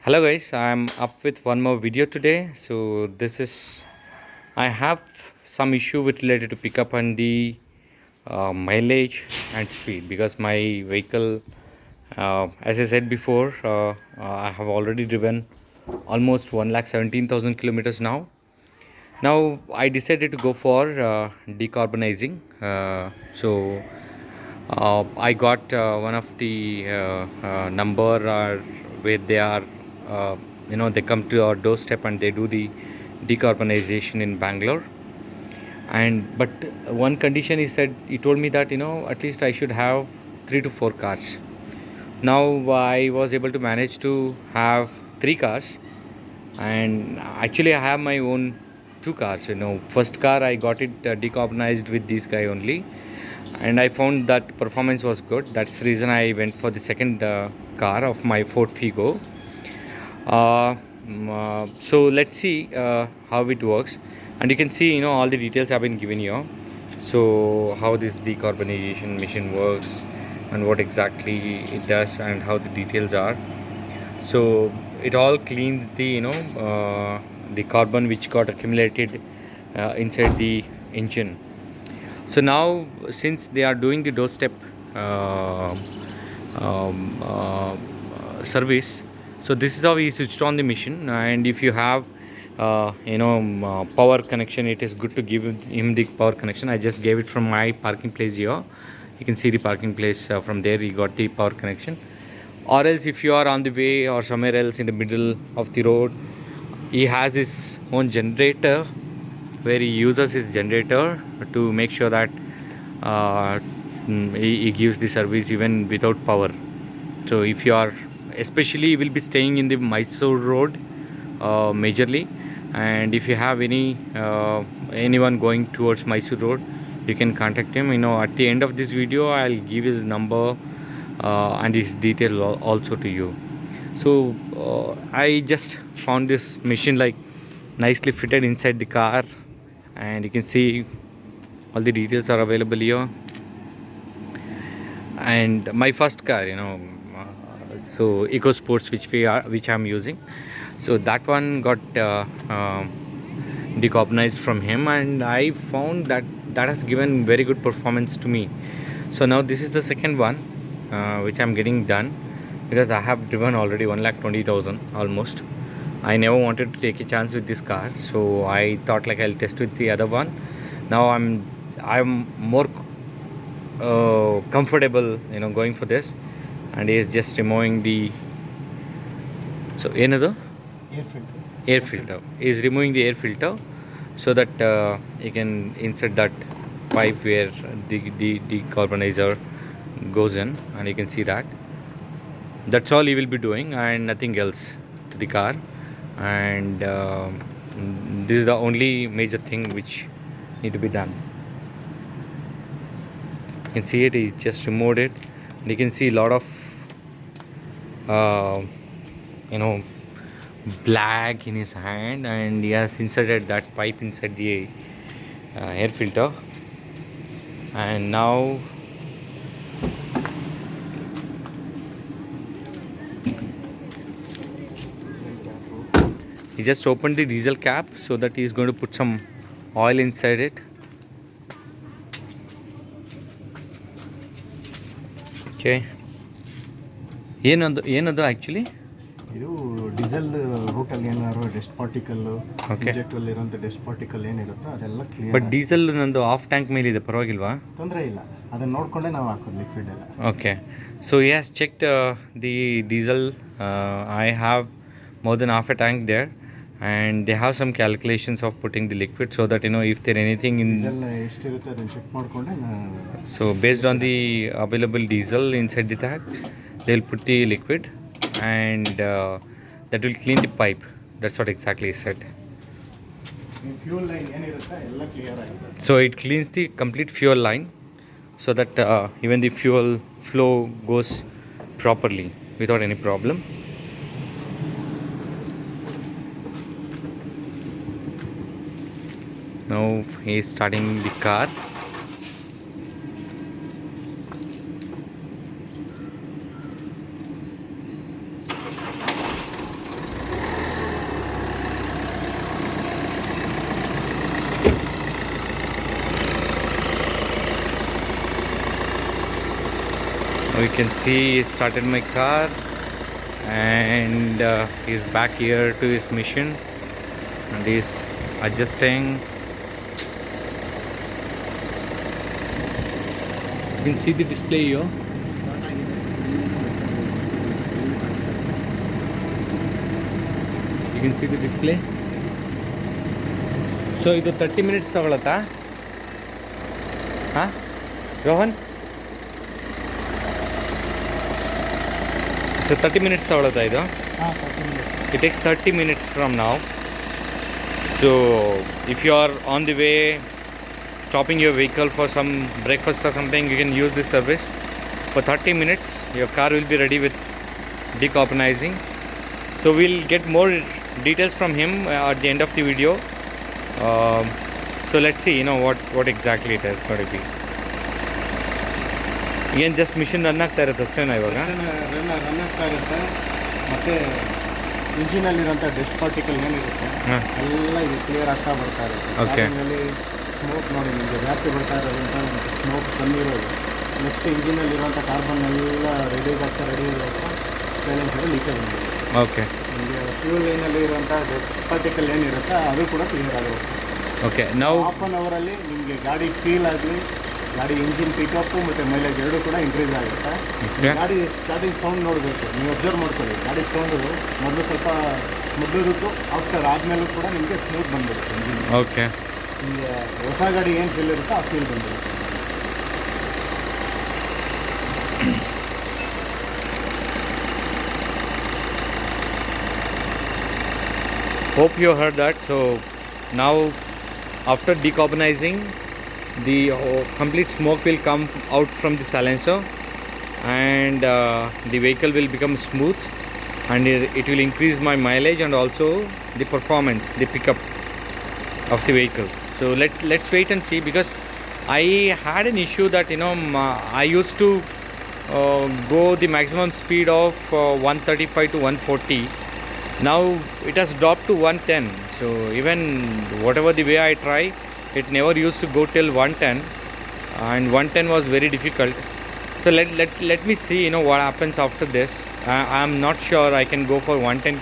Hello guys, I'm up with one more video today. So this is I have some issue with related to pickup and the mileage and speed because my vehicle, as I said before, I have already driven almost 1,17,000 kilometers now. Now I decided to go for decarbonizing. I got one of the number where they are, they come to our doorstep and they do the decarbonization in Bangalore. And but one condition he said, he told me that at least I should have 3 to 4 cars. Now I was able to manage to have 3 cars, and actually I have my own 2 cars. First car I got it decarbonized with this guy only, and I found that performance was good. That's the reason I went for the second car of my Ford Figo. So let's see how it works, and you can see all the details have been given here. So how this decarbonization machine works and what exactly it does and how the details are. So it all cleans the carbon which got accumulated inside the engine. So now, since they are doing the doorstep uh, service, so this is how we switched on the machine. And if you have power connection, it is good to give him the power connection. I just gave it from my parking place here. You can see the parking place from there. He got the power connection. Or else, if you are on the way or somewhere else in the middle of the road, he has his own generator where he uses his generator to make sure that he gives the service even without power. So if you are, especially you will be staying in the Mysore road majorly, and if you have anyone going towards Mysore road, you can contact him. At the end of this video I'll give his number and his detail also to you. So I just found this machine like nicely fitted inside the car, and you can see all the details are available here. And my first car, so Eco Sports, which I'm using, so that one got decarbonized from him, and I found that that has given very good performance to me. So now this is the second one which I'm getting done, because I have driven already 1,20,000 almost. I never wanted to take a chance with this car, so I thought like I'll test with the other one. Now I'm more comfortable going for this, and he is just removing the another air filter. He is removing the air filter so that you can insert that pipe where the decarbonizer goes in, and you can see that. That's all he will be doing and nothing else to the car. And this is the only major thing which need to be done. You can see it, he just removed it, and you can see a lot of black in his hand, and he has inserted that pipe inside the air filter. And now he just opened the diesel cap so that he is going to put some oil inside it. Okay, ಏನದು actually ಇದು diesel ರೂಟಲ್ಲಿ ಏನಾದ್ರು dust particle, ಇಂಜೆಕ್ಟ್ರಲ್ಲಿ ಇರೋಂಥ dust particle ಏನಿರುತ್ತೋ ಅದೆಲ್ಲ clear. But diesel ನಂದು of tank ಮೇಲೆ ಇದೆ, ಪರವಾಗಿಲ್ವಾ? ತೊಂದರೆ ಇಲ್ಲ, ಅದನ್ನು ನೋಡಿಕೊಂಡೇ ನಾವು ಹಾಕೋದು ಲಿಕ್ವಿಡ್ ಎಲ್ಲ. Okay, so he has checked the diesel. I have more than half a tank there, and they have some calculations of putting the liquid so that if there anything in diesel ಎಷ್ಟಿರುತ್ತೆ ಅದನ್ನು check ಮಾಡಿಕೊಂಡೆ. So based on the available diesel inside the tank, they'll put the liquid, and that will clean the pipe. That's what exactly he said. Fuel line ಏನಿರುತ್ತೆ ಎಲ್ಲ clear ಆಗಿದೆ. So it cleans the complete fuel line so that even the fuel flow goes properly without any problem. Now he is starting the car. you can see he started my car, and he's back here to his mission, and he's adjusting. You can see the display here. You can see the display. So ಇದು 30 minutes ತಗೊಳತ್ತಾ? ಹಾಂ Rohan? So 30 minutes ತಗೊಳತ್ತಾ ಇದು? It takes 30 minutes from now. So if you are on the way, stopping your vehicle for some breakfast or something, you can use this service. For 30 minutes, your car will be ready with decarbonizing. So we'll get more details from him at the end of the video. So let's see, what exactly it is going to be. ಏನು just machine run ಆಗ್ತಾ ಇರುತ್ತೆ ಅಷ್ಟೇನಾ ಇವಾಗ? Run ಆಗ್ತಾ ಇರುತ್ತೆ. ಮತ್ತು ಇಂಜಿನಲ್ಲಿರೋಂಥ dust particle ಏನಿರುತ್ತೆ ಎಲ್ಲ ಇದು ಕ್ಲಿಯರ್ ಆಗ್ತಾ ಬರ್ತಾ ಇರುತ್ತೆ. ಸ್ಟಾರ್ಟಿಂಗಲ್ಲಿ ಸ್ಮೋಕ್ ನೋಡಿ ನಿಮಗೆ ಜಾಸ್ತಿ ಬರ್ತಾ ಇರೋದಂಥ ಸ್ಮೋಕ್ ಕಮ್ಮಿ ಇರೋದು. ನೆಕ್ಸ್ಟ್ ಇಂಜಿನಲ್ಲಿರುವಂಥ ಕಾರ್ಬನ್ ಎಲ್ಲ ರೆಡ್ಯೂಸ್ ಆಗ್ತಾ ಸೈಲೆನ್ಸರ್ ಲೀಕೇಜ್ ಬಂದಿದೆ. ಓಕೆ, ನಿಮಗೆ ಫ್ಯೂಲ್ ಲೈನಲ್ಲಿ ಇರುವಂಥ ಡಸ್ಟ್ ಪಾರ್ಟಿಕಲ್ ಏನಿರುತ್ತೆ ಅದು ಕೂಡ ಕ್ಲಿಯರ್ ಆಗುತ್ತೆ. ಓಕೆ, ನಾವು ಹಾಫ್ ಆನ್ ಅವರಲ್ಲಿ ನಿಮಗೆ ಗಾಡಿ ಫೀಲ್ ಆಗಲಿ, ಗಾಡಿ ಇಂಜಿನ್ ಪಿಕಪ್ಪು ಮತ್ತು ಮೈಲೇಜ್ ಎರಡೂ ಕೂಡ ಇನ್ಕ್ರೀಸ್ ಆಗುತ್ತೆ. ಗಾಡಿ ಸ್ಟಾರ್ಟಿಂಗ್ ಸೌಂಡ್ ನೋಡಬೇಕು, ನೀವು ಅಬ್ಸರ್ವ್ ಮಾಡ್ಕೊಳ್ಳಿ. ಗಾಡಿ ಸೌಂಡು ಮೊದಲು ಸ್ವಲ್ಪ ಮೊದಲಿರುತ್ತೆ, ಆಫ್ಟರ್ ಆದಮೇಲೂ ಕೂಡ ನಿಮಗೆ ಸ್ಮೂತ್ ಬಂದ್ಬಿಡುತ್ತೆ ಇಂಜಿನ್. ಓಕೆ, ನಿಮಗೆ ಹೊಸ ಗಾಡಿ ಏನು ಫೀಲ್ ಇರುತ್ತೋ ಆ ಫೀಲ್ ಬಂದ್ಬಿಡುತ್ತೆ. hope you heard that. So now after decarbonizing, the complete smoke will come out from the silencer, and the vehicle will become smooth, and it will increase my mileage and also the performance, the pickup of the vehicle. So let's wait and see, because I had an issue that I used to go the maximum speed of 135 to 140. Now it has dropped to 110. So even whatever the way I try, it never used to go till 110, and 110 was very difficult. So let me see what happens after this. I'm not sure I can go for 110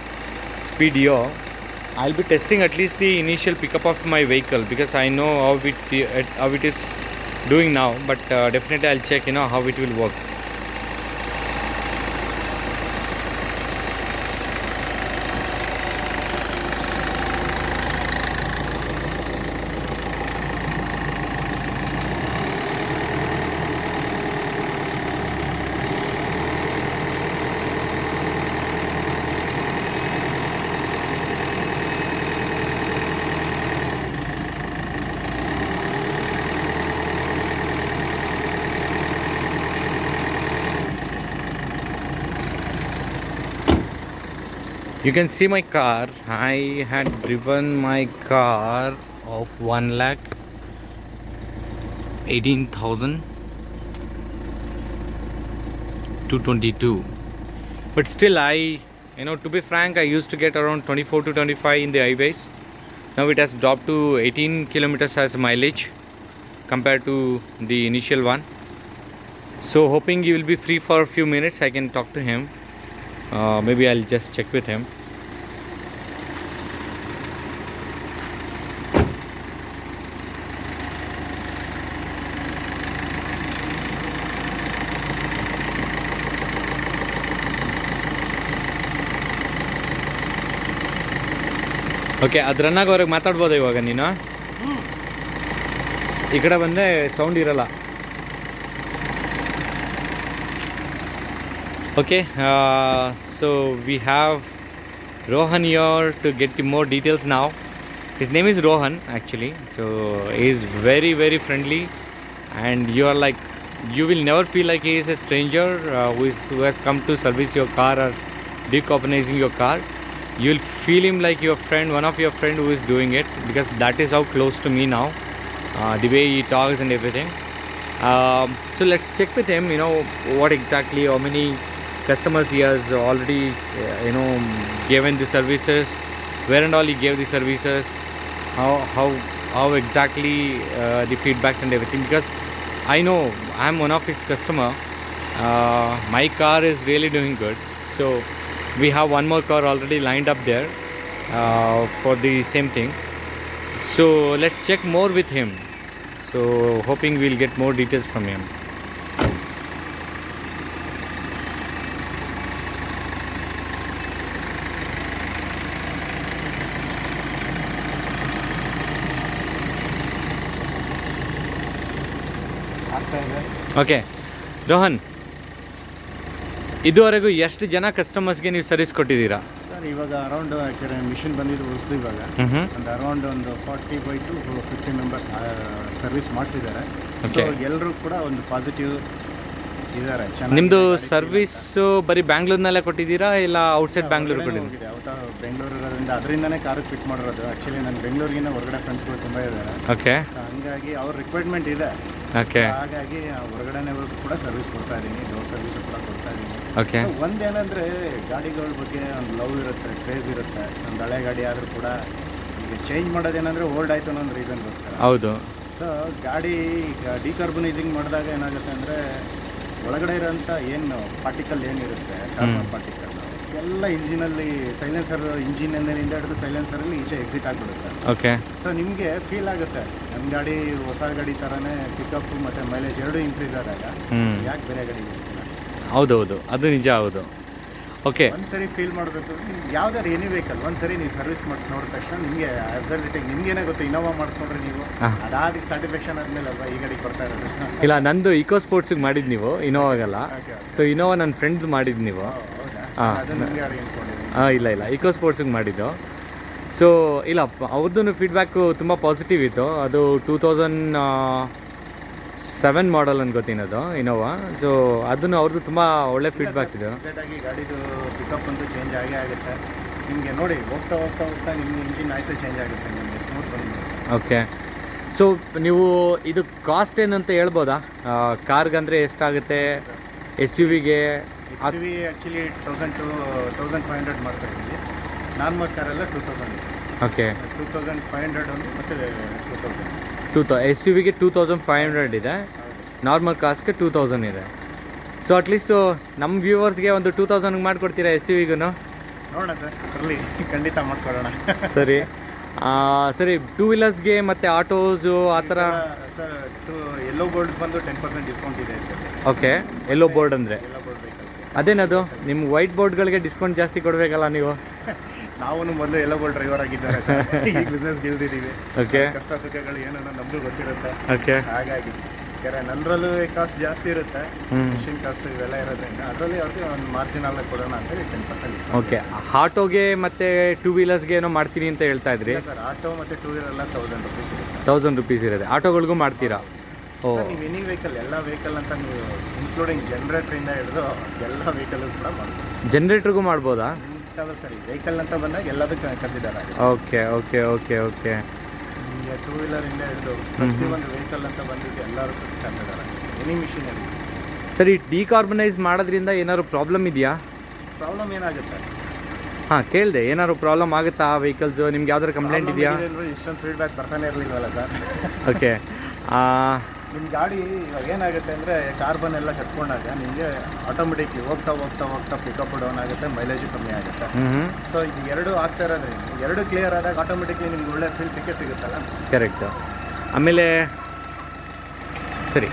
speed here. I'll be testing at least the initial pickup of my vehicle, because I know how it is doing now, but definitely I'll check how it will work. You can see my car. I had driven my car of 1,18,222. But still, to be frank, I used to get around 24 to 25 in the highways. Now it has dropped to 18 kilometers as mileage compared to the initial one. So hoping he will be free for a few minutes, I can talk to him. Maybe I'll just check with him. Okay, ಅದು run ಆಗೋವ್ರಿಗೆ ಮಾತಾಡ್ಬೋದಾ ಇವಾಗ ನೀನು? ಈ ಕಡೆ ಬಂದರೆ sound ಇರಲ್ಲ. Okay, so we have Rohan here to get the more details now. His name is Rohan actually, so he is very very friendly, and you will never feel like he is a stranger who has come to service your car or decarbonizing your car. You will feel him like your friend, one of your friend who is doing it, because that is how close to me now, the way he talks and everything. So let's check with him, what exactly, how many customers he has already given the services, where and all he gave the services, how exactly the feedbacks and everything, because I know I am one of his customer, My car is really doing good. So we have one more car already lined up there for the same thing. So let's check more with him. So hoping we'll get more details from him. ಆಗ್ತಾ ಇದೆ. Okay Rohan, ಇದುವರೆಗೂ ಎಷ್ಟು ಜನ ಕಸ್ಟಮರ್ಸ್ಗೆ ನೀವು service ಕೊಟ್ಟಿದ್ದೀರಾ? Sir ಇವಾಗ around ಯಾಕೆಂದರೆ machine ಬಂದಿದ್ದು ಹೊಸದು ಇವಾಗ ಒಂದು ಅರೌಂಡ್ ಒಂದು 45 to 50 ಮೆಂಬರ್ಸ್ ಸರ್ವಿಸ್ ಮಾಡಿಸಿದ್ದಾರೆ. ಸೊ ಎಲ್ಲರೂ ಕೂಡ ಒಂದು ಪಾಸಿಟಿವ್ ಇದ್ದಾರೆ. ನಿಮ್ಮದು ಸರ್ವಿಸ್ಸು ಬರೀ ಬ್ಯಾಂಗ್ಳೂರ್ನಲ್ಲೇ ಕೊಟ್ಟಿದ್ದೀರಾ ಇಲ್ಲ ಔಟ್ಸೈಡ್ ಬ್ಯಾಂಗ್ಳೂರು ಕೊಟ್ಟಿದ್ದೀರಾ? ಯಾವತ್ತ ಬೆಂಗಳೂರು ಇರೋದ್ರಿಂದ ಅದರಿಂದನೇ ಕಾರು ಫಿಟ್ ಮಾಡಿರೋದು. ಆ್ಯಕ್ಚುಲಿ ನಾನು ಬೆಂಗಳೂರಿಗಿನ ಹೊರಗಡೆ ಫ್ರೆಂಡ್ಸ್ಗಳು ತುಂಬ ಇದ್ದಾರೆ. ಓಕೆ, ಹಂಗಾಗಿ ಅವ್ರ ರಿಕ್ವೈರ್ಮೆಂಟ್ ಇದೆ. ಓಕೆ, ಹಾಗಾಗಿ ಹೊರಗಡೆನೇ ಕೂಡ ಸರ್ವಿಸ್ ಕೊಡ್ತಾ ಇದ್ದೀನಿ, ಡೋರ್ ಸರ್ವಿಸ್ ಕೂಡ ಕೊಡ್ತಾ ಇದ್ದೀನಿ. ಓಕೆ. ಒಂದೇನಂದರೆ ಗಾಡಿಗಳ ಬಗ್ಗೆ ಒಂದು ಲವ್ ಇರುತ್ತೆ, ಕ್ರೇಜ್ ಇರುತ್ತೆ. ಒಂದು ಹಳೆ ಗಾಡಿ ಆದರೂ ಕೂಡ ಈಗ ಚೇಂಜ್ ಮಾಡೋದೇನೆಂದರೆ ಓಲ್ಡ್ ಆಯಿತು ಅನ್ನೋ ಒಂದು ರೀಸನ್ಗೋಸ್ಕರ. ಹೌದು. ಸೊ ಗಾಡಿ ಈಗ ಡಿಕಾರ್ಬನೈಸಿಂಗ್ ಮಾಡಿದಾಗ ಏನಾಗುತ್ತೆ ಅಂದರೆ ಒಳಗಡೆ ಇರೋಂಥ ಏನು ಪಾರ್ಟಿಕಲ್ ಏನಿರುತ್ತೆ, ಕಾರ್ಬನ್ ಪಾರ್ಟಿಕಲ್ ಎಲ್ಲ ಇಂಜಿನಲ್ಲಿ ಸೈಲೆನ್ಸರ್, ಇಂಜಿನಿಂದ ಹಿಡಿದು ಸೈಲೆನ್ಸರಲ್ಲಿ ಈಚೆ ಎಕ್ಸಿಟ್ ಆಗಿಬಿಡುತ್ತೆ. ಓಕೆ. ಸೊ ನಿಮಗೆ ಫೀಲ್ ಆಗುತ್ತೆ ನಮ್ಮ ಗಾಡಿ ಹೊಸ ಗಾಡಿ ಥರನೇ ಪಿಕಪ್ ಮತ್ತು ಮೈಲೇಜ್ ಎರಡೂ ಇನ್ಕ್ರೀಸ್ ಆದಾಗ ಯಾಕೆ ಬೇರೆ ಗಾಡಿ ಹೋಗ್ತಿಲ್ಲ? ಹೌದೌದು, ಅದು ನಿಜ. ಹೌದು. ಓಕೆ, ಒಂದ್ಸರಿ ಫೀಲ್ ಮಾಡಬೇಕು. ಯಾವ್ದಾರು ಎನಿ ವೆಹಿಕಲ್ ಒಂದ್ಸರಿ ನೀವು ಸರ್ವಿಸ್ ಮಾಡಿಸಿ ನೋಡಿದ ತಕ್ಷಣ ನಿಮಗೆ ಅಬ್ಸರ್ವಿಟಿಗೆ ನಿಮಗೇನೆ ಗೊತ್ತು. ಇನೋವಾ ಮಾಡಿಸ್ಕೊಂಡ್ರೆ ನೀವು ಅದಾದ ಸ್ಯಾಟಿಸ್ಫ್ಯಾಕ್ಷನ್ ಆದಮೇಲೆ ಅಲ್ವಾ ಈ ಗಾಡಿ ಕೊಡ್ತಾ ಇರೋದು. ಇಲ್ಲ, ನಂದು ಇಕೋ ಸ್ಪೋರ್ಟ್ಸಿಗೆ ಮಾಡಿದ್ದು ನೀವು, ಇನೋವಾಗಲ್ಲ. ಸೊ ಇನೋವಾ ನನ್ನ ಫ್ರೆಂಡ್ ಮಾಡಿದ್ದು ನೀವು. ಹಾಂ, ಇಲ್ಲ ಇಲ್ಲ, ಇಕೋ ಸ್ಪೋರ್ಟ್ಸಿಗೆ ಮಾಡಿದ್ದು. ಸೊ ಇಲ್ಲ, ಅವ್ರದ್ದು ಫೀಡ್ಬ್ಯಾಕು ತುಂಬ ಪಾಸಿಟಿವ್ ಇತ್ತು. ಅದು 2007 ಮಾಡಲ್ ಅನ್ಕೋತೀನದು ಇನೋವಾ. ಸೊ ಅದನ್ನು ಅವ್ರದ್ದು ತುಂಬ ಒಳ್ಳೆ ಫೀಡ್ಬ್ಯಾಕ್ ಇದೆ. ಎಕ್ಸಾಕ್ಟಾಗಿ ಗಾಡಿದು ಪಿಕಪ್ ಅಂತೂ ಚೇಂಜ್ ಆಗೇ ಆಗುತ್ತೆ. ನಿಮಗೆ ನೋಡಿ ಹೋಗ್ತಾ ಹೋಗ್ತಾ ಹೋಗ್ತಾ ನಿಮ್ಮ ಇಂಜಿನ್ ಆಯ್ಸೇ ಚೇಂಜ್ ಆಗುತ್ತೆ, ನಿಮಗೆ ಸ್ಮೂತ್ ಬಂದು. ಓಕೆ. ಸೊ ನೀವು ಇದು ಕಾಸ್ಟ್ ಏನಂತ ಹೇಳ್ಬೋದಾ? ಕಾರ್ಗಂದರೆ ಎಷ್ಟಾಗುತ್ತೆ? ಎಸ್ ಯು ವಿಗೆ ಆ್ಯಕ್ಚುಲಿ 1000 to 1500 ಮಾಡ್ತಾ ಇದ್ದೀವಿ. ನಾರ್ಮಲ್ ಕಾರೆಲ್ಲ 2000. ಓಕೆ, 2500 ಒಂದು ಮತ್ತು 2000. ಎಸ್ ಯು ವಿಗೆ 2500 ಇದೆ, ನಾರ್ಮಲ್ ಕಾರ್ಸ್ಗೆ 2000 ಇದೆ. ಸೊ ಅಟ್ಲೀಸ್ಟು ನಮ್ಮ ವ್ಯೂವರ್ಸ್ಗೆ ಒಂದು 2000 ಮಾಡಿಕೊಡ್ತೀರಾ ಎಸ್ ಯು ವಿಗೂ? ನೋಡೋಣ ಸರ್, ಬರಲಿ, ಖಂಡಿತ ಮಾಡ್ಕೊಡೋಣ. ಸರಿ ಸರಿ. ಟೂ ವೀಲರ್ಸ್ಗೆ ಮತ್ತು ಆಟೋಸು ಆ ಥರ ಸರ್ ಎಲ್ಲೋ ಬೋರ್ಡ್ ಬಂದು 10% ಡಿಸ್ಕೌಂಟ್ ಇದೆ. ಓಕೆ, ಎಲ್ಲೋ ಬೋರ್ಡ್ ಅಂದರೆ ಎಲ್ಲೋ ಬೋರ್ಡ್ ವೆಹಿಕಲ್ ಅದೇನದು? ನಿಮ್ಮ ವೈಟ್ ಬೋರ್ಡ್ಗಳಿಗೆ ಡಿಸ್ಕೌಂಟ್ ಜಾಸ್ತಿ ಕೊಡಬೇಕಲ್ಲ ನೀವು? ನಾವು ಮೊದಲು ಎಲ್ಲೋ ಬೋರ್ಡ್ ಡ್ರೈವರ್ ಆಗಿದ್ದಾರೆ ಸರ್, ಈಗ ಬಿಸ್ನೆಸ್ ಗೆಲ್ದಿದ್ದೀವಿ. ಓಕೆ, ಕಷ್ಟ ಸುಖಗಳು ಏನೋ ನಮಗೂ ಗೊತ್ತಿರುತ್ತೆ. ಓಕೆ, ಹಾಗಾಗಿ ಯಾಕಂದರೆ ನನ್ನರಲ್ಲೂ ಕಾಸ್ಟ್ ಜಾಸ್ತಿ ಇರುತ್ತೆ, ಮಿಷಿನ್ ಕಾಸ್ಟ್ ಇವೆಲ್ಲ ಇರೋದ್ರಿಂದ ಅದರಲ್ಲಿ ಅವ್ರಿಗೆ ಒಂದು ಮಾರ್ಜಿನಲ್ಲ ಕೊಡೋಣ ಅಂತೇಳಿ 10% ಡಿಸ್ಕೌಂಟ್. ಓಕೆ. ಆಟೋಗೆ ಮತ್ತು ಟೂ ವೀಲರ್ಸ್ಗೆ ಏನೋ ಮಾಡ್ತೀನಿ ಅಂತ ಹೇಳ್ತಾ ಇದ್ರಿ ಸರ್. ಆಟೋ ಮತ್ತು ಟೂ ವೀಲರ್ ಎಲ್ಲ 1000 rupees ಇರುತ್ತೆ. 1000 rupees ಇರುತ್ತೆ. ಆಟೋಗಳಿಗೂ ಮಾಡ್ತೀರಾ? ಓ, ನೀವು ಎನಿ ವೆಹಿಕಲ್, ಎಲ್ಲ ವೆಹಿಕಲ್ ಅಂತ ನೀವು ಇನ್ಕ್ಲೂಡಿಂಗ್ ಜನರೇಟ್ರಿಂದ ಹಿಡಿದು ಎಲ್ಲ ವೆಹಿಕಲ್ ಕೂಡ ಮಾಡ್ಬೋದು. ಜನ್ರೇಟ್ರಿಗೂ ಮಾಡ್ಬೋದಾ? ಸರಿ, ವೆಹಿಕಲ್ ಅಂತ ಬಂದಾಗ ಎಲ್ಲದಕ್ಕೂ ಕನ್ಸಿಡರ್ ಆಗುತ್ತೆ. Okay, okay, okay, okay. ಈಗ ಟೂ ವೀಲರಿಂದ ಹಿಡಿದು ಪ್ರತಿಯೊಂದು ವೆಹಿಕಲ್ ಅಂತ ಬಂದಿದ್ದು ಎಲ್ಲದಕ್ಕೂ ಕನ್ಸಿಡರ್ ಆಗುತ್ತೆ, ಎನಿ ಮಿಷಿನರಿ. ಸರಿ, ಡಿಕಾರ್ಬನೈಸ್ ಮಾಡೋದ್ರಿಂದ ಏನಾದ್ರು ಪ್ರಾಬ್ಲಮ್ ಇದೆಯಾ? ಪ್ರಾಬ್ಲಮ್ ಏನಾಗುತ್ತೆ? ಹಾಂ, ಕೇಳಿದೆ. ಏನಾದ್ರು ಪ್ರಾಬ್ಲಮ್ ಆಗುತ್ತಾ ವೆಹಿಕಲ್ಸು? ನಿಮ್ಗೆ ಯಾವ್ದಾದ್ರು ಕಂಪ್ಲೇಂಟ್ ಇದೆಯಾ? ಇಷ್ಟೊಂದು ಫೀಡ್ಬ್ಯಾಕ್ ಬರ್ತಾನೆ ಇರಲಿಲ್ವಲ್ಲ ಸರ್. ಓಕೆ. ನಿಮ್ಮ ಗಾಡಿ ಇವಾಗ ಏನಾಗುತ್ತೆ ಅಂದರೆ ಕಾರ್ಬನ್ ಎಲ್ಲ ಕಟ್ಕೊಂಡಾಗ ನಿಮಗೆ ಆಟೋಮೆಟಿಕ್ಲಿ ಹೋಗ್ತಾ ಹೋಗ್ತಾ ಹೋಗ್ತಾ ಪಿಕಪ್ ಡೌನ್ ಆಗುತ್ತೆ, ಮೈಲೇಜು ಕಮ್ಮಿ ಆಗುತ್ತೆ. ಸೊ ಇದು ಎರಡು ಆಗ್ತಾ ಇರೋದ್ರಿಂದ ಎರಡು ಕ್ಲಿಯರ್ ಆದಾಗ ಆಟೋಮೆಟಿಕ್ಲಿ ನಿಮ್ಗೆ ಒಳ್ಳೆ ಫೀಲ್ ಸಿಗುತ್ತಲ್ಲ. ಕರೆಕ್ಟು. ಆಮೇಲೆ ಸರಿ,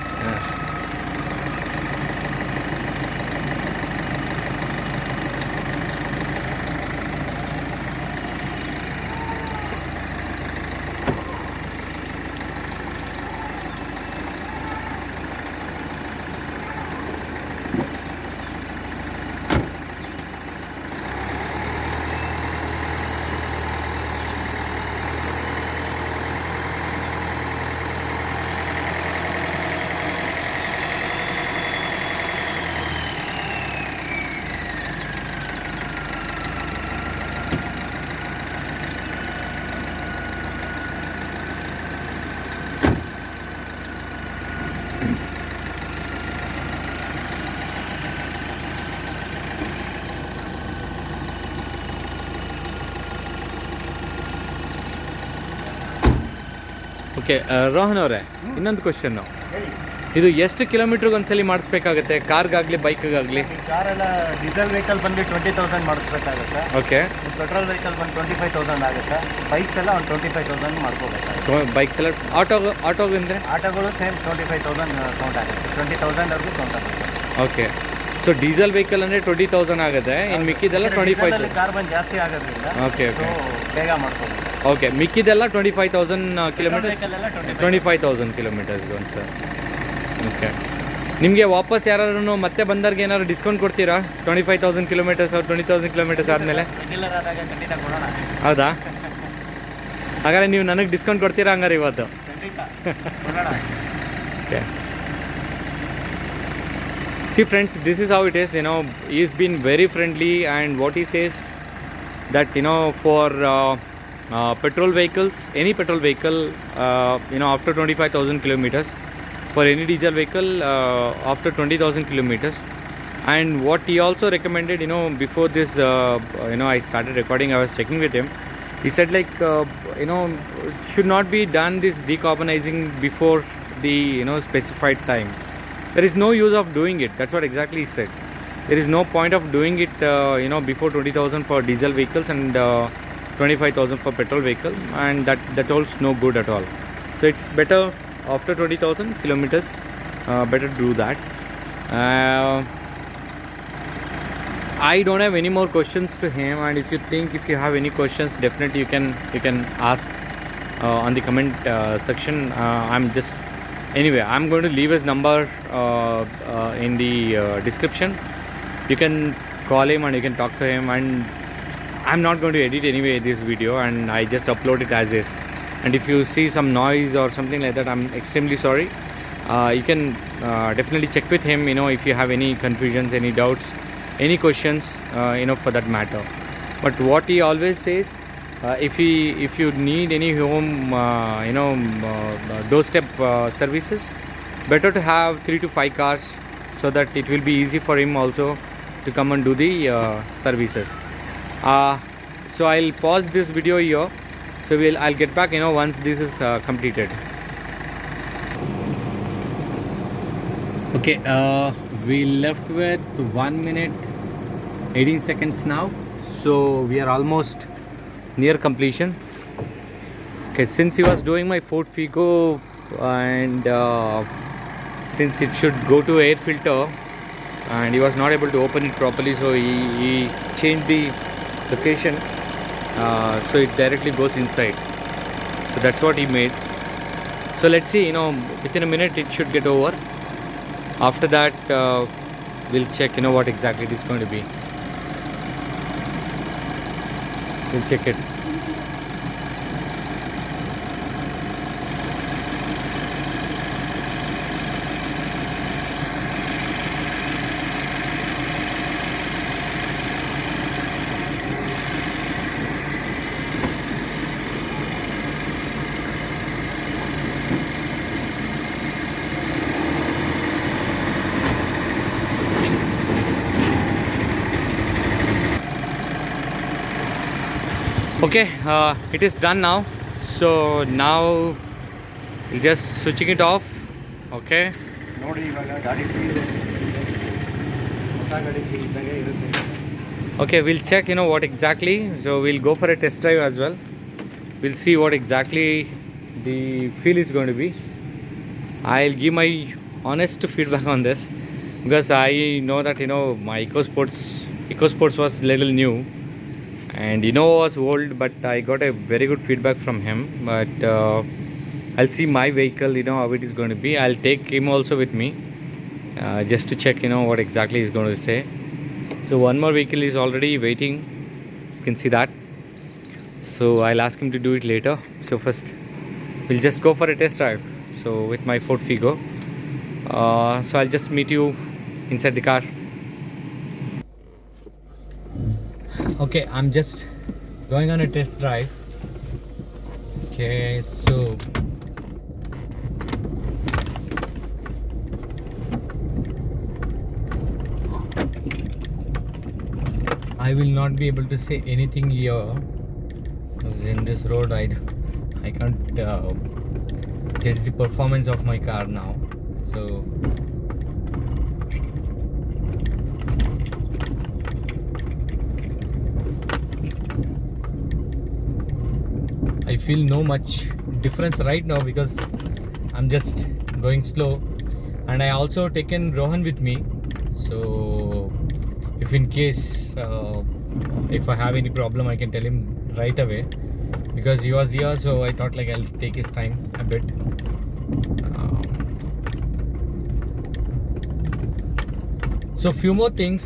ಓಕೆ. ರೋಹನ್ ಅವರೇ, ಇನ್ನೊಂದು ಕ್ವಶನ್ನು. ಇದು ಎಷ್ಟು ಕಿಲೋಮೀಟ್ರಿಗೆ ಒಂದ್ಸಲಿ ಮಾಡಿಸ್ಬೇಕಾಗುತ್ತೆ ಕಾರ್ಗಾಗಲಿ ಬೈಕ್ಗಾಗಲಿ? ಕಾರೆಲ್ಲ ಡೀಸೆಲ್ ವೆಹಿಕಲ್ ಬಂದು 20,000 ಮಾಡಿಸ್ಬೇಕಾಗುತ್ತೆ. ಓಕೆ. ಪೆಟ್ರೋಲ್ ವೆಹಿಕಲ್ ಬಂದು 25,000 ಆಗುತ್ತೆ. ಬೈಕ್ಸ್ ಎಲ್ಲ ಒಂದು 25,000 ಮಾಡ್ಕೋಬೇಕಾಗುತ್ತೆ. ಬೈಕ್ಸ್ ಎಲ್ಲ ಆಟೋಗಂದರೆ? ಆಟೋಗಳು ಸೇಮ್ 25,000 ಕೌಂಟ್ ಆಗುತ್ತೆ. 20,000 ಕೌಂಟ್ ಆಗುತ್ತೆ. ಓಕೆ. ಸೊ ಡೀಸೆಲ್ ವೆಹಿಕಲ್ ಅಂದರೆ 20,000 ಆಗುತ್ತೆ, ಇನ್ನು ಮಿಕ್ಕಿದೆಲ್ಲ 25,000. ಕಾರ್ಬನ್ ಜಾಸ್ತಿ ಆಗೋದ್ರಿಂದ ಓಕೆ ಓಕೆ ಬೇಗ ಮಾಡ್ಕೋಬೇಕು. ಓಕೆ, ಮಿಕ್ಕಿದೆಲ್ಲ 25,000 ಕಿಲೋಮೀಟರ್ಸ್, ವೆಹಿಕಲ್ ಎಲ್ಲ 25,000 ಕಿಲೋಮೀಟರ್ಸ್ಗೆ ಒಂದು ಸರ್. ಓಕೆ. ನಿಮಗೆ ವಾಪಸ್ ಯಾರಾದ್ರೂ ಮತ್ತೆ ಬಂದವ್ರಿಗೆ ಏನಾದ್ರು ಡಿಸ್ಕೌಂಟ್ ಕೊಡ್ತೀರಾ 25,000 ಕಿಲೋಮೀಟರ್ಸ್ ಅವ್ರು 20,000 ಕಿಲೋಮೀಟರ್ಸ್ ಆದಮೇಲೆ? ರೆಗ್ಯುಲರ್ ಆದಾಗ ಖಂಡಿತ ಕೊಡೋಣ. ಹೌದಾ? ಹಾಗಾದ್ರೆ ನೀವು ನನಗೆ ಡಿಸ್ಕೌಂಟ್ ಕೊಡ್ತೀರಾ ಹಂಗಾರೆ ಇವತ್ತು? ಖಂಡಿತ ಕೊಡೋಣ. Okay. See friends, this is how it is, you know, he's been very friendly, and what he says that, you know, for petrol vehicles, any petrol vehicle, you know, after 25,000 kilometers, for any diesel vehicle after 20,000 kilometers. And what he also recommended, you know, before this, you know, I started recording, I was checking with him. He said like, you know, should not be done this decarbonizing before the, you know, specified time. There is no use of doing it. That's what exactly he said. There is no point of doing it, you know, before 20,000 for diesel vehicles and 25,000 for petrol vehicle, and that holds no good at all. So it's better after 20,000 kilometers, better to do that. I don't have any more questions to him, and if you have any questions, definitely you can ask on the comment section. Anyway, I'm going to leave his number in the description. You can call him and you can talk to him, and I'm not going to edit anyway this video, and I just upload it as is. And if you see some noise or something like that, I'm extremely sorry. You can definitely check with him, you know, if you have any confusions, any doubts, any questions, you know, for that matter. But what he always says, if you need any home, you know, doorstep services, better to have 3 to 5 cars, so that it will be easy for him also to come and do the services. So I'll pause this video here. So I'll get back, you know, once this is completed. Okay, we left with 1 minute 18 seconds now, so we are almost near completion. Okay, since he was doing my Ford Figo, and since it should go to air filter, and he was not able to open it properly, so he changed the location, so it directly goes inside. So that's what he made. So let's see, you know, within a minute it should get over. After that, we'll check, you know, what exactly it is going to be. We'll check it. Okay, it is done now. So now we're just switching it off. Okay. ನೋಡಿ ಇವಾಗ ಗಾಡಿ feel ಹೊಸ ಗಾಡಿ feel ಇದ್ದಾಗೆ ಇರುತ್ತೆ. Okay, we'll check, you know, what exactly. So we'll go for a test drive as well. We'll see what exactly the feel is going to be. I'll give my honest feedback on this, because I know that, you know, my EcoSports was little new, and you know, was old, but I got a very good feedback from him. But I'll see my vehicle, you know, how it is going to be. I'll take him also with me, just to check, you know, what exactly he's going to say. So one more vehicle is already waiting, you can see that. So I'll ask him to do it later. So first we'll just go for a test drive, so with my Ford Figo. So I'll just meet you inside the car. Okay, I'm just going on a test drive. Okay, so I will not be able to say anything here, because in this road I can't judge the performance of my car now. So I feel no much difference right now because I'm just going slow, and I also taken Rohan with me. So if in case if I have any problem, I can tell him right away because he was here. So I thought like I'll take his time a bit. So few more things.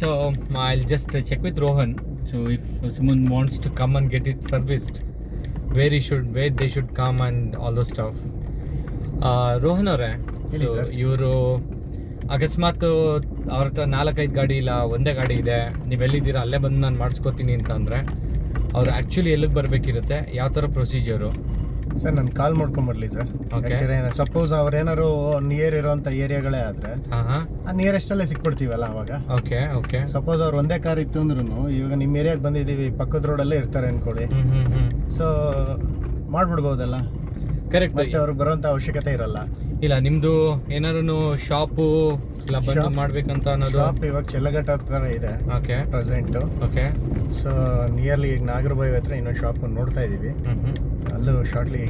I'll just check with Rohan. So if someone wants to come and get it serviced, where they should come and all those stuff. Rohan ಅವರೇ, ಹೇಳಿ sir. ಇವರು ಅಕಸ್ಮಾತ್ ಅವ್ರ ಹತ್ರ 4-5 ಗಾಡಿ ಇಲ್ಲ, ಒಂದೇ ಗಾಡಿ ಇದೆ, ನೀವೆಲ್ಲಿದ್ದೀರಾ ಅಲ್ಲೇ ಬಂದು ನಾನು ಮಾಡಿಸ್ಕೊತೀನಿ ಅಂತ ಅಂದರೆ ಅವ್ರು ಆ್ಯಕ್ಚುಲಿ ಎಲ್ಲಿಗೆ ಬರಬೇಕಿರುತ್ತೆ, ಯಾವ ಥರ ಪ್ರೊಸೀಜರು? ಸರ್ ನಾನು ಕಾಲ್ ಮಾಡ್ಕೊಂಬರ್ಲಿ ಸರ್. Okay. ಸಪೋಸ್ ಅವ್ರೇನಾರು ನಿಯರ್ ಇರೋಂಥ ಏರಿಯಾಗಳೇ ಆದರೆ ಹಾಂ ಆ ನಿಯರೆಸ್ಟಲ್ಲೇ ಸಿಕ್ಬಿಡ್ತೀವಲ್ಲ ಅವಾಗ. Okay okay. ಸಪೋಸ್ ಅವ್ರು ಒಂದೇ ಕಾರ್ ಇತ್ತು ಅಂದ್ರೂ ಇವಾಗ ನಿಮ್ಮ ಏರಿಯಾಗೆ ಬಂದಿದ್ದೀವಿ, ಪಕ್ಕದ ರೋಡಲ್ಲೇ ಇರ್ತಾರೆ ಅನ್ಕೊಳ್ಳಿ, ಸೊ ಮಾಡ್ಬಿಡ್ಬೋದಲ್ಲ. ಕರೆಕ್ಟ್. ಮತ್ತೆ ಅವ್ರಿಗೆ ಬರೋಂಥ ಅವಶ್ಯಕತೆ ಇರಲ್ಲ. ಇಲ್ಲ, ನಿಮ್ಮದು ಏನಾದ್ರು ಶಾಪು ಇಲ್ಲ ಬಂದು ಮಾಡ್ಬೇಕಂತ ಅನ್ನೋದು? ಶಾಪ್ ಇವಾಗ ಚೆಲ್ಲಘಟ್ಟ ಹತ್ರ ಇದೆ okay present. Okay. So nearly ಈಗ ನಾಗರಬಾವಿ ಹತ್ರ ಇನ್ನೊಂದು ಶಾಪ್ ನೋಡ್ತಾ ಇದ್ದೀವಿ, ಅಲ್ಲೂ ಶಾರ್ಟ್ಲಿ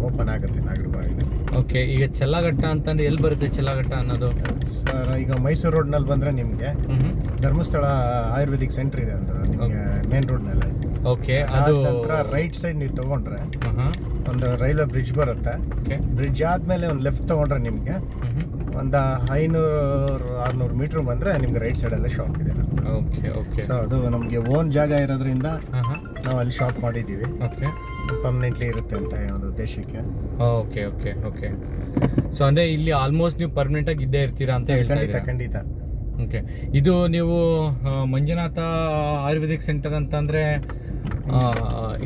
ಓಪನ್ ಆಗುತ್ತೆ ನಾಗರಬಾವಿನಲ್ಲಿ. ಓಕೆ. ಈಗ ಚೆಲ್ಲಘಟ್ಟ ಅಂತಂದ್ರೆ ಎಲ್ಲಿ ಬರುತ್ತೆ ಚೆಲ್ಲಘಟ್ಟ ಅನ್ನೋದು? ಸರ್ ಈಗ ಮೈಸೂರು ರೋಡ್ನಲ್ಲಿ ಬಂದರೆ ನಿಮಗೆ ಧರ್ಮಸ್ಥಳ ಆಯುರ್ವೇದಿಕ್ ಸೆಂಟರ್ ಇದೆ ಅಂತ ನಿಮಗೆ ಮೇನ್ ರೋಡ್ನಲ್ಲೇ. ಓಕೆ. ಅದು ಅದು ನಂತರ ರೈಟ್ ಸೈಡ್ ನೀವು ತೊಗೊಂಡ್ರೆ ಹಾಂ ಒಂದು ರೈಲ್ವೆ ಬ್ರಿಡ್ಜ್ ಬರುತ್ತೆ. ಓಕೆ. ಬ್ರಿಡ್ಜ್ ಆದಮೇಲೆ ಒಂದು ಲೆಫ್ಟ್ ತೊಗೊಂಡ್ರೆ ನಿಮಗೆ ಒಂದು 500-600 ಮೀಟ್ರ್ ಬಂದರೆ ನಿಮ್ಗೆ ರೈಟ್ ಸೈಡಲ್ಲೇ ಶಾಪ್ ಇದೆ ನಮ್ದು. Okay okay. ಸೊ ಅದು ನಮಗೆ ಓನ್ ಜಾಗ ಇರೋದ್ರಿಂದ ಹಾಂ ನಾವು ಅಲ್ಲಿ ಶಾಪ್ ಮಾಡಿದ್ದೀವಿ. ಓಕೆ. ಪರ್ಮನೆಂಟ್ಲಿ ಇರುತ್ತೆ ಅಂತ ಒಂದು ಉದ್ದೇಶಕ್ಕೆ. Okay okay okay. ಸೊ ಅಂದರೆ ಇಲ್ಲಿ ಆಲ್ಮೋಸ್ಟ್ ನೀವು ಪರ್ಮನೆಂಟಾಗಿ ಇದ್ದೇ ಇರ್ತೀರಾ ಅಂತ ಹೇಳ್ತಾ ಖಂಡಿತ ಇದ್ದೀರಾ? ಖಂಡಿತ. ಓಕೆ. ಇದು ನೀವು ಮಂಜುನಾಥ ಆಯುರ್ವೇದಿಕ್ ಸೆಂಟರ್ ಅಂತಂದರೆ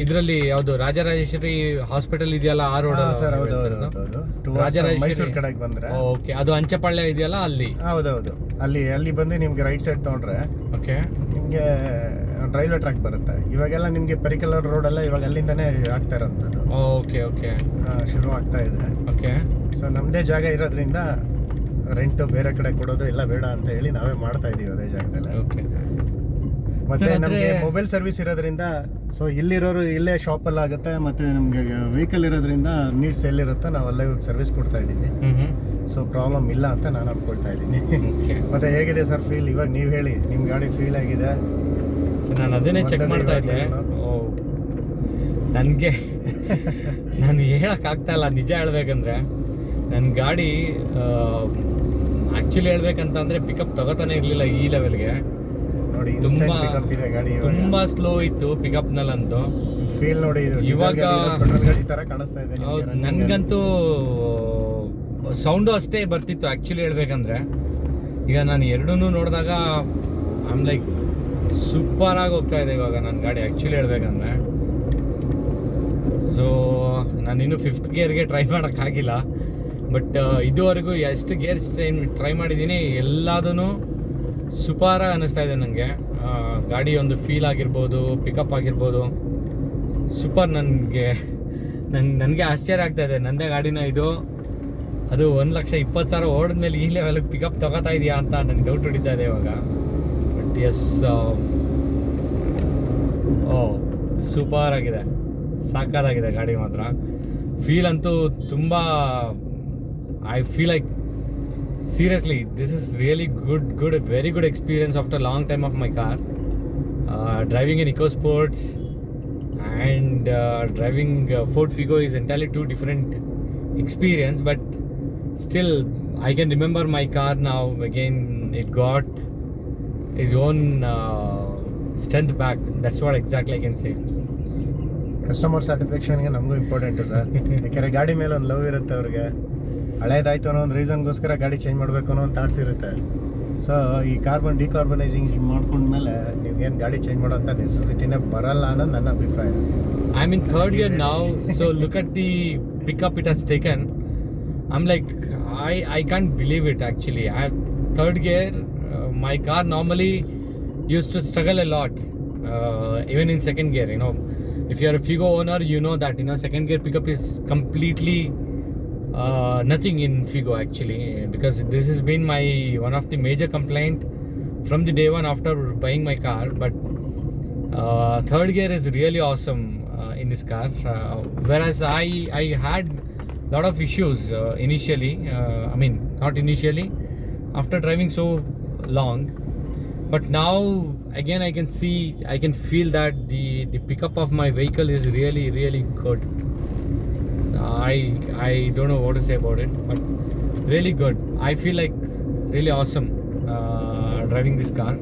ಇದರಲ್ಲಿ ಯಾವುದು ರಾಜರಾಜೇಶ್ವರಿ ಹಾಸ್ಪಿಟಲ್ ಇದೆಯಲ್ಲ ಆ ರೋಡ್? ಸರ್ ಹೌದು ಹೌದು ಹೌದು. ರಾಜರಾಜೇಶ್ವರಿ ಮೈಸೂರು ಕಡೆಗೆ ಬಂದರೆ ಓಕೆ. ಅದು ಅಂಚೆಪಾಳ್ಯ ಇದೆಯಲ್ಲ ಅಲ್ಲಿ? ಹೌದೌದು. ಅಲ್ಲಿ ಬಂದು ನಿಮ್ಗೆ ರೈಟ್ ಸೈಡ್ ತೊಗೊಂಡ್ರೆ ಓಕೆ ನಿಮಗೆ ರೈಲ್ವೆ ಟ್ರ್ಯಾಕ್ ಬರುತ್ತೆ. ಇವಾಗೆಲ್ಲ ನಿಮಗೆ ಪರಿಕಲ್ ರೋಡೆಲ್ಲ ಇವಾಗ ಅಲ್ಲಿಂದನೇ ಆಗ್ತಾ ಇರೋಂಥದ್ದು. Okay okay. ಶುರು ಆಗ್ತಾ ಇದೆ. ಓಕೆ. ಸೊ ನಮ್ಮದೇ ಜಾಗ ಇರೋದ್ರಿಂದ ರೆಂಟು ಬೇರೆ ಕಡೆ ಕೊಡೋದು ಎಲ್ಲ ಬೇಡ ಅಂತ ಹೇಳಿ ನಾವೇ ಮಾಡ್ತಾ ಇದ್ದೀವಿ ಅದೇ ಜಾಗದಲ್ಲಿ. ಓಕೆ. ಮತ್ತೆ ಸರ್, ನಮಗೆ ಅಂದ್ರೆ- ಮೊಬೈಲ್ ಸರ್ವಿಸ್ ಇರೋದ್ರಿಂದ ಸೊ ಇಲ್ಲಿರೋರು ಇಲ್ಲೇ ಶಾಪಲ್ಲಿ ಆಗುತ್ತೆ. ಮತ್ತು ನಮಗೆ ವೆಹಿಕಲ್ ಇರೋದ್ರಿಂದ ನೀಡ್ಸ್ ಎಲ್ಲಿರುತ್ತೋ ನಾವು ಅಲ್ಲೇ ಸರ್ವಿಸ್ ಕೊಡ್ತಾ ಇದ್ದೀವಿ. ಸೊ ಪ್ರಾಬ್ಲಮ್ ಇಲ್ಲ ಅಂತ ನಾನು ಅಂದ್ಕೊಳ್ತಾ ಇದ್ದೀನಿ. ಓಕೆ. ಮತ್ತೆ ಹೇಗಿದೆ ಸರ್ ಫೀಲ್? ಇವಾಗ ನೀವು ಹೇಳಿ, ನಿಮ್ಮ ಗಾಡಿ ಫೀಲ್ ಆಗಿದೆ? ಸರ್ ನಾನು ಅದನ್ನೇ ಚೆಕ್ ಮೊದಲು ಮಾಡ್ತಾ ಇದ್ದೆ. ಇವಾಗ್ಲೇನೋ? ನನಗೆ ನಾನು ಹೇಳೋಕ್ಕಾಗ್ತಾ ಇಲ್ಲ ನಿಜ ಹೇಳ್ಬೇಕಂದ್ರೆ. ನನ್ನ ಗಾಡಿ ಆ್ಯಕ್ಚುಲಿ ಹೇಳ್ಬೇಕಂತಂದರೆ ಪಿಕಪ್ ತಗೋತಾನೆ ಇರಲಿಲ್ಲ ಈ ಲೆವೆಲ್ಗೆ. ನೋಡಿ ತುಂಬ ಪಿಕಪ್ ಇದೆ ಗಾಡಿ. ತುಂಬ ಸ್ಲೋ ಇತ್ತು ಪಿಕಪ್ನಲ್ಲಂತೂ. ಫೀಲ್ ನೋಡಿ, ಇದು ಇವಾಗ- ಪೆಟ್ರೋಲ್ ಗಾಡಿ ತರ ಕಾಣಿಸ್ತಾ ಇದೆ ನಿಮ್ಗೆ ಹೌದು, running ನನಗಂತೂ ಸೌಂಡು ಅಷ್ಟೇ ಬರ್ತಿತ್ತು ಆ್ಯಕ್ಚುಲಿ ಹೇಳ್ಬೇಕಂದ್ರೆ. ಈಗ ನಾನು ಎರಡೂ ನೋಡಿದಾಗ ಐಮ್ ಲೈಕ್ ಸೂಪರಾಗಿ ಹೋಗ್ತಾ ಇದೆ ಇವಾಗ ನನ್ನ ಗಾಡಿ ಆ್ಯಕ್ಚುಲಿ ಹೇಳ್ಬೇಕಂದ್ರೆ. ಸೊ ನಾನಿನ್ನೂ 5th ಗೇರ್ಗೆ ಟ್ರೈ ಮಾಡೋಕ್ಕಾಗಿಲ್ಲ. ಬಟ್ ಇದುವರೆಗೂ ಎಷ್ಟು ಗೇರ್ಸ್ ಟ್ರೈ ಮಾಡಿದ್ದೀನಿ ಎಲ್ಲದೂ ಸೂಪರಾಗಿ ಅನ್ನಿಸ್ತಾ ಇದೆ ನನಗೆ. ಗಾಡಿ ಒಂದು ಫೀಲ್ ಆಗಿರ್ಬೋದು, ಪಿಕಪ್ ಆಗಿರ್ಬೋದು, ಸೂಪರ್. ನನಗೆ ಆಶ್ಚರ್ಯ ಆಗ್ತಾ ಇದೆ, ನನ್ನದೇ ಗಾಡಿನ ಇದು, ಅದು 1,20,000 ಓಡಿದ್ಮೇಲೆ ಈ ಲೆವೆಲ್ಗೆ ಪಿಕಪ್ ತಗೋತಾ ಇದೆಯಾ ಅಂತ ನನಗೆ ಡೌಟ್ ಹೊಡಿತಾ ಇದೆ ಇವಾಗ. ಬಟ್ ಎಸ್, ಸೂಪರ್ ಆಗಿದೆ, ಸಾಕಾಗಿದೆ ಗಾಡಿ ಮಾತ್ರ. ಫೀಲ್ ಅಂತೂ ತುಂಬ, I feel like seriously this is really good very good experience after a long time of my car. Driving an EcoSports and driving Ford Figo is entirely two different experience, but still I can remember my car now again. It got its own strength back. That's what exactly I can say. Customer ಸ್ಯಾಟಿಸ್ಫ್ಯಾಕ್ಷನ್ಗೆ ನಮಗೂ important sir. ಯಾಕೆಂದರೆ ಗಾಡಿ ಮೇಲೆ ಒಂದು love ಇರುತ್ತೆ ಅವ್ರಿಗೆ. ಹಳೇದಾಯ್ತು ಅನ್ನೋ ಒಂದು ರೀಸನ್ಗೋಸ್ಕರ ಗಾಡಿ ಚೇಂಜ್ ಮಾಡಬೇಕು ಅನ್ನೋ ಒಂದು ಥಾಟ್ಸ್ ಇರುತ್ತೆ. ಸೊ ಈ ಡಿಕಾರ್ಬನೈಸಿಂಗ್ ಮಾಡ್ಕೊಂಡ್ಮೇಲೆ ನೀವೇನು ಗಾಡಿ ಚೇಂಜ್ ಮಾಡೋಂಥ ನೆಸೆಸಿಟಿನೇ ಬರಲ್ಲ ಅನ್ನೋದು ನನ್ನ ಅಭಿಪ್ರಾಯ. I'm in 3rd year now, so look at the pickup it has taken. I'm like, I can't believe it actually. I have 3rd gear. My car normally used to struggle a lot, even in 2nd gear. If you are a Figo owner, you know that 2nd gear pickup is completely Nothing in Figo actually, because this has been my one of the major complaint from the day one after buying my car. But third gear is really awesome in this car, whereas I had lot of issues initially. I mean, not initially, after driving so long. But now again I can feel that the pickup of my vehicle is really good. I don't know what to say about it, but really good. I feel like really awesome driving this car.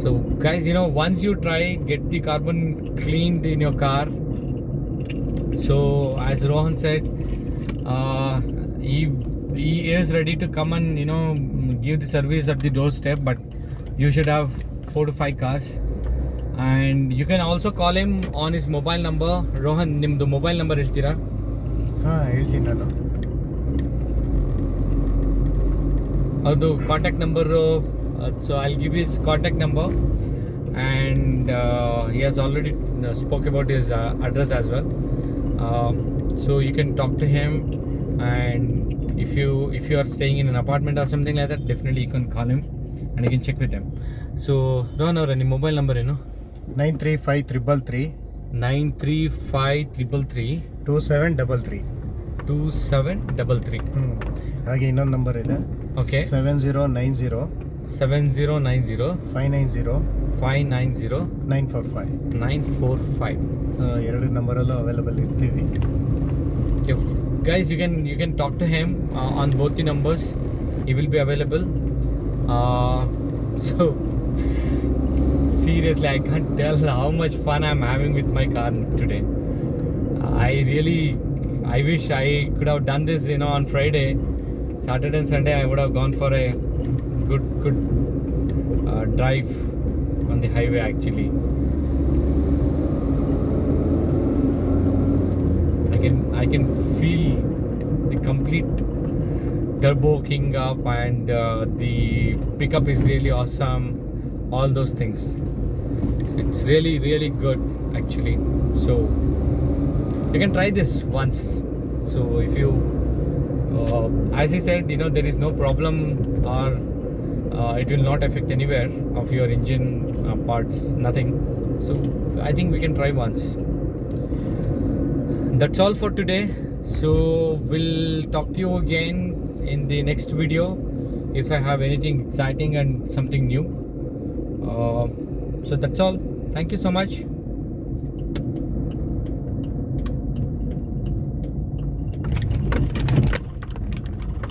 So guys, once you try, get the carbon cleaned in your car. So as Rohan said, he is ready to come and give the service at the doorstep, but you should have 4 to 5 cars. And you can also call him on his mobile number. Rohan, nimdu mobile number ಹೇಳ್ತೀರಾ? ಹೇಳ್ತೀನಿ ನಾನು. ಅದು contact number. So I'll give his contact number, and he has already spoke about his address as well. So you can talk to him, and if you are staying in an apartment or something like that, definitely you can call him and you can check with him. So Rohan ಅವರ ನಿಮ್ಮ mobile number ಏನು? 935333 935333 2733. 2733. ಹಾಗೆ ಇನ್ನೊಂದು number ಇದೆ. Okay. 7090 7090 590 590 945. 945. So ಎರಡು ನಂಬರಲ್ಲೂ available ಇರ್ತೀವಿ. Okay, guys, you can talk to him on both the numbers. He will be available. So seriously, I can't tell how much fun I'm having with my car today. I wish I could have done this on Friday. Saturday and Sunday I would have gone for a good drive on the highway actually. I can feel the complete turbo king up, and the pickup is really awesome, all those things. So it's really good actually. So you can try this once. So if you as I said, there is no problem, or it will not affect anywhere of your engine parts, nothing. So I think we can try once. That's all for today. So we'll talk to you again in the next video if I have anything exciting and something new. So that's all. Thank you so much.